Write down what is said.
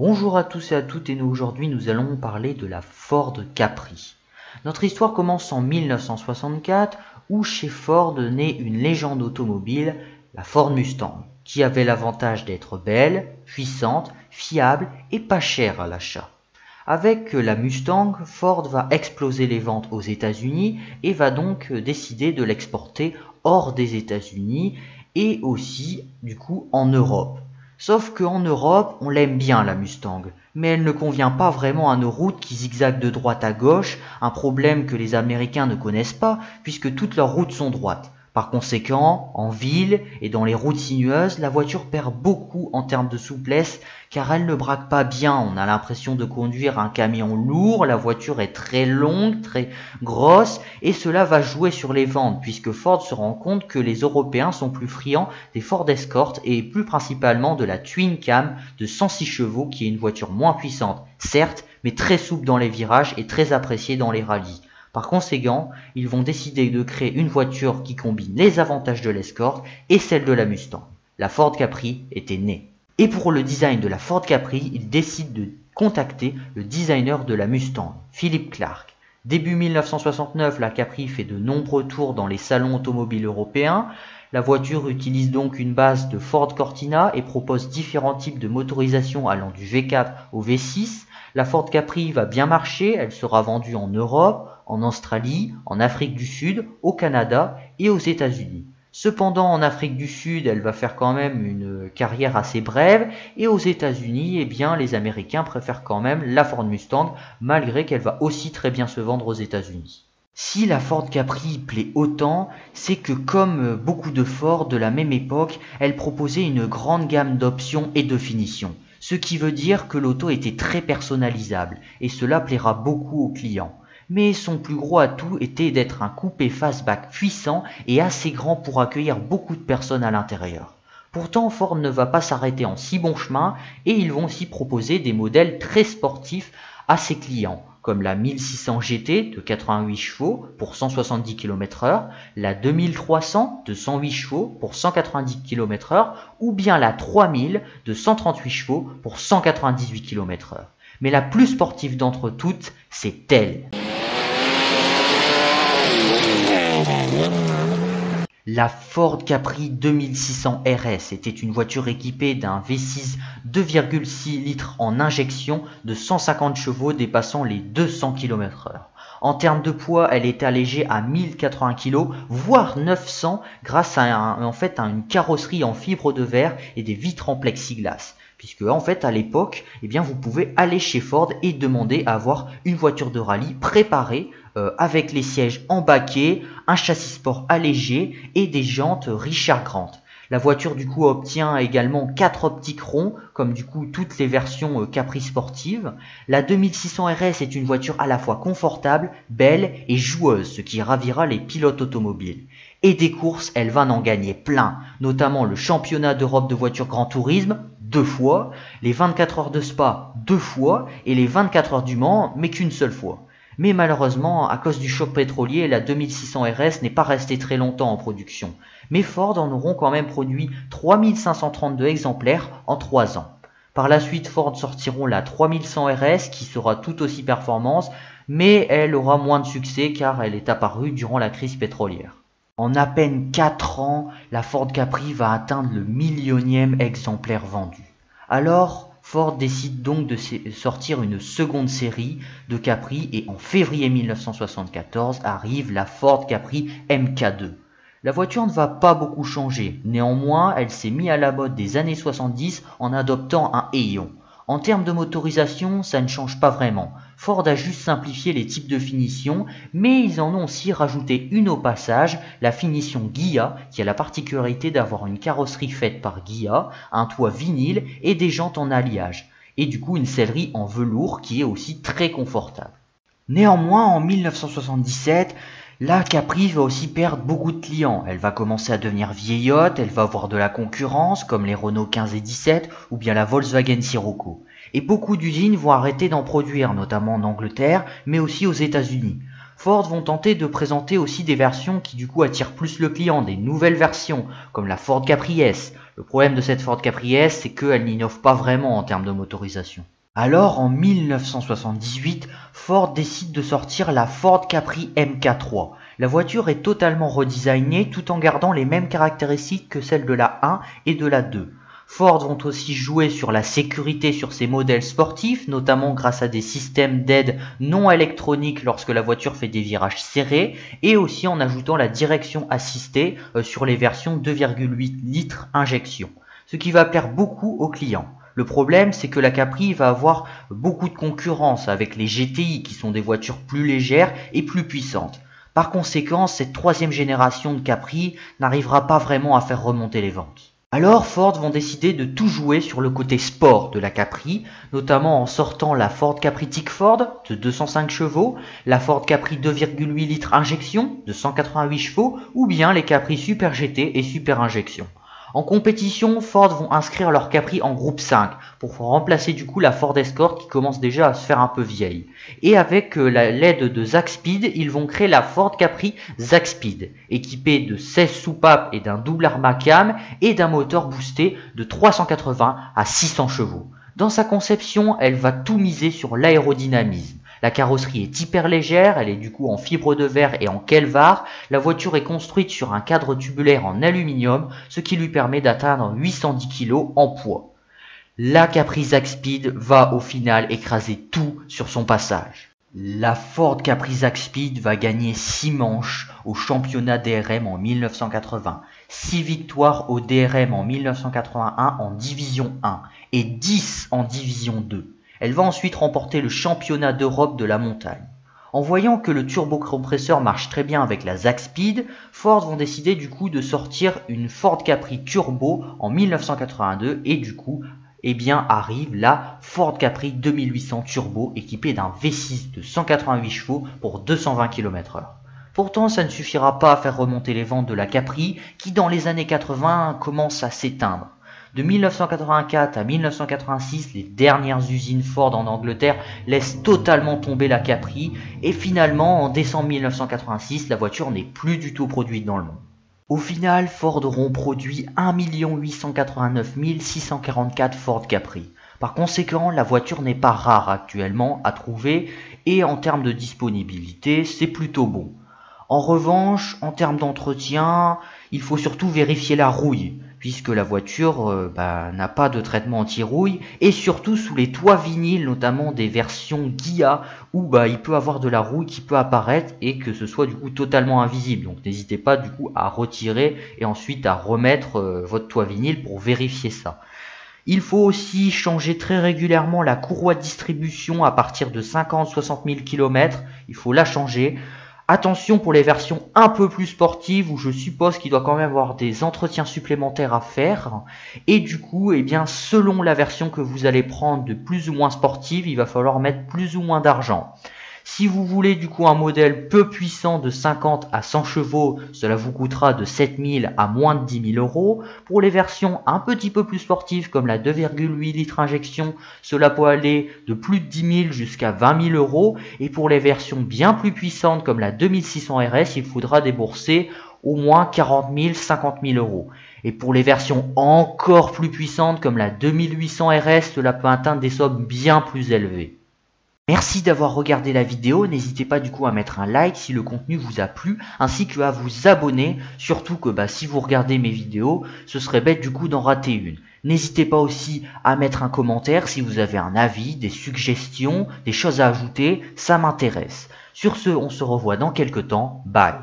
Bonjour à tous et à toutes, et aujourd'hui nous allons parler de la Ford Capri. Notre histoire commence en 1964 où chez Ford naît une légende automobile, la Ford Mustang, qui avait l'avantage d'être belle, puissante, fiable et pas chère à l'achat. Avec la Mustang, Ford va exploser les ventes aux États-Unis et va donc décider de l'exporter hors des États-Unis et aussi du coup en Europe. Sauf qu'en Europe, on l'aime bien la Mustang, mais elle ne convient pas vraiment à nos routes qui zigzaguent de droite à gauche, un problème que les Américains ne connaissent pas puisque toutes leurs routes sont droites. Par conséquent, en ville et dans les routes sinueuses, la voiture perd beaucoup en termes de souplesse car elle ne braque pas bien. On a l'impression de conduire un camion lourd, la voiture est très longue, très grosse et cela va jouer sur les ventes puisque Ford se rend compte que les Européens sont plus friands des Ford Escort et plus principalement de la Twin Cam de 106 chevaux qui est une voiture moins puissante, certes, mais très souple dans les virages et très appréciée dans les rallyes. Par conséquent, ils vont décider de créer une voiture qui combine les avantages de l'Escort et celle de la Mustang. La Ford Capri était née. Et pour le design de la Ford Capri, ils décident de contacter le designer de la Mustang, Philip Clark. Début 1969, la Capri fait de nombreux tours dans les salons automobiles européens. La voiture utilise donc une base de Ford Cortina et propose différents types de motorisation allant du V4 au V6. La Ford Capri va bien marcher, elle sera vendue en Europe, en Australie, en Afrique du Sud, au Canada et aux États-Unis. Cependant, en Afrique du Sud, elle va faire quand même une carrière assez brève et aux États-Unis, les Américains préfèrent quand même la Ford Mustang malgré qu'elle va aussi très bien se vendre aux États-Unis. Si la Ford Capri plaît autant, c'est que comme beaucoup de Ford de la même époque, elle proposait une grande gamme d'options et de finitions. Ce qui veut dire que l'auto était très personnalisable et cela plaira beaucoup aux clients. Mais son plus gros atout était d'être un coupé fastback puissant et assez grand pour accueillir beaucoup de personnes à l'intérieur. Pourtant, Ford ne va pas s'arrêter en si bon chemin et ils vont aussi proposer des modèles très sportifs à ses clients, comme la 1600 GT de 88 chevaux pour 170 km/h, la 2300 de 108 chevaux pour 190 km/h ou bien la 3000 de 138 chevaux pour 198 km/h. Mais la plus sportive d'entre toutes, c'est elle. La Ford Capri 2600 RS était une voiture équipée d'un V6 2,6 litres en injection de 150 chevaux dépassant les 200 km/h. En termes de poids, elle est allégée à 1080 kg, voire 900 grâce à une carrosserie en fibre de verre et des vitres en plexiglas. Puisque à l'époque, vous pouvez aller chez Ford et demander à avoir une voiture de rallye préparée avec les sièges en baquet, un châssis sport allégé et des jantes Richard Grant. La voiture du coup obtient également 4 optiques ronds comme du coup toutes les versions Capri sportives. La 2600 RS est une voiture à la fois confortable, belle et joueuse, ce qui ravira les pilotes automobiles. Et des courses, elle va en gagner plein, notamment le championnat d'Europe de voiture Grand Tourisme, 2 fois, les 24 heures de Spa, 2 fois, et les 24 heures du Mans, mais qu'une seule fois. Mais malheureusement, à cause du choc pétrolier, la 2600 RS n'est pas restée très longtemps en production. Mais Ford en auront quand même produit 3532 exemplaires en 3 ans. Par la suite, Ford sortiront la 3100 RS qui sera tout aussi performante, mais elle aura moins de succès car elle est apparue durant la crise pétrolière. En à peine 4 ans, la Ford Capri va atteindre le 1 000 000e exemplaire vendu. Alors, Ford décide donc de sortir une seconde série de Capri et en février 1974 arrive la Ford Capri MK2. La voiture ne va pas beaucoup changer, néanmoins elle s'est mise à la mode des années 70 en adoptant un hayon. En termes de motorisation, ça ne change pas vraiment. Ford a juste simplifié les types de finitions, mais ils en ont aussi rajouté une au passage, la finition Ghia, qui a la particularité d'avoir une carrosserie faite par Ghia, un toit vinyle et des jantes en alliage, et du coup une sellerie en velours qui est aussi très confortable. Néanmoins, en 1977, la Capri va aussi perdre beaucoup de clients. Elle va commencer à devenir vieillotte, elle va avoir de la concurrence comme les Renault 15 et 17 ou bien la Volkswagen Scirocco. Et beaucoup d'usines vont arrêter d'en produire, notamment en Angleterre, mais aussi aux États-Unis. Ford vont tenter de présenter aussi des versions qui du coup attirent plus le client, des nouvelles versions comme la Ford Capri S, Le problème de cette Ford Capri S, c'est qu'elle n'innove pas vraiment en termes de motorisation. Alors en 1978, Ford décide de sortir la Ford Capri MK3. La voiture est totalement redesignée tout en gardant les mêmes caractéristiques que celles de la 1 et de la 2. Ford vont aussi jouer sur la sécurité sur ses modèles sportifs, notamment grâce à des systèmes d'aide non électroniques lorsque la voiture fait des virages serrés, et aussi en ajoutant la direction assistée sur les versions 2,8 litres injection, ce qui va plaire beaucoup aux clients. Le problème, c'est que la Capri va avoir beaucoup de concurrence avec les GTI qui sont des voitures plus légères et plus puissantes. Par conséquent, cette troisième génération de Capri n'arrivera pas vraiment à faire remonter les ventes. Alors Ford vont décider de tout jouer sur le côté sport de la Capri, notamment en sortant la Ford Capri Tickford de 205 chevaux, la Ford Capri 2,8 litres injection de 188 chevaux ou bien les Capri Super GT et Super Injection. En compétition, Ford vont inscrire leur Capri en groupe 5 pour remplacer du coup la Ford Escort qui commence déjà à se faire un peu vieille. Et avec l'aide de Zaxpeed, ils vont créer la Ford Capri Zaxpeed, équipée de 16 soupapes et d'un double Armacam et d'un moteur boosté de 380 à 600 chevaux. Dans sa conception, elle va tout miser sur l'aérodynamisme. La carrosserie est hyper légère, elle est du coup en fibre de verre et en Kelvar. La voiture est construite sur un cadre tubulaire en aluminium, ce qui lui permet d'atteindre 810 kg en poids. La Capri Zaxpeed va au final écraser tout sur son passage. La Ford Capri Zaxpeed va gagner 6 manches au championnat DRM en 1980, 6 victoires au DRM en 1981 en division 1 et 10 en division 2. Elle va ensuite remporter le championnat d'Europe de la montagne. En voyant que le turbocompresseur marche très bien avec la Zaxpeed, Ford vont décider du coup de sortir une Ford Capri Turbo en 1982 et du coup, arrive la Ford Capri 2800 Turbo équipée d'un V6 de 188 chevaux pour 220 km/h. Pourtant, ça ne suffira pas à faire remonter les ventes de la Capri qui dans les années 80 commence à s'éteindre. De 1984 à 1986, les dernières usines Ford en Angleterre laissent totalement tomber la Capri et finalement, en décembre 1986, la voiture n'est plus du tout produite dans le monde. Au final, Ford auront produit 1 889 644 Ford Capri. Par conséquent, la voiture n'est pas rare actuellement à trouver et en termes de disponibilité, c'est plutôt bon. En revanche, en termes d'entretien, il faut surtout vérifier la rouille, puisque la voiture n'a pas de traitement anti-rouille, et surtout sous les toits vinyles, notamment des versions Ghia, où il peut avoir de la rouille qui peut apparaître et que ce soit du coup totalement invisible. Donc n'hésitez pas du coup à retirer et ensuite à remettre votre toit vinyle pour vérifier ça. Il faut aussi changer très régulièrement la courroie de distribution à partir de 50-60 000 km, il faut la changer. Attention pour les versions un peu plus sportives où je suppose qu'il doit quand même avoir des entretiens supplémentaires à faire. Et du coup, selon la version que vous allez prendre de plus ou moins sportive, il va falloir mettre plus ou moins d'argent. Si vous voulez du coup un modèle peu puissant de 50 à 100 chevaux, cela vous coûtera de 7 000 à moins de 10 000 euros. Pour les versions un petit peu plus sportives comme la 2,8 litres injection, cela peut aller de plus de 10 000 jusqu'à 20 000 euros. Et pour les versions bien plus puissantes comme la 2600 RS, il faudra débourser au moins 40 000, 50 000 euros. Et pour les versions encore plus puissantes comme la 2800 RS, cela peut atteindre des sommes bien plus élevées. Merci d'avoir regardé la vidéo, n'hésitez pas du coup à mettre un like si le contenu vous a plu, ainsi qu'à vous abonner, surtout que si vous regardez mes vidéos, ce serait bête du coup d'en rater une. N'hésitez pas aussi à mettre un commentaire si vous avez un avis, des suggestions, des choses à ajouter, ça m'intéresse. Sur ce, on se revoit dans quelques temps, bye.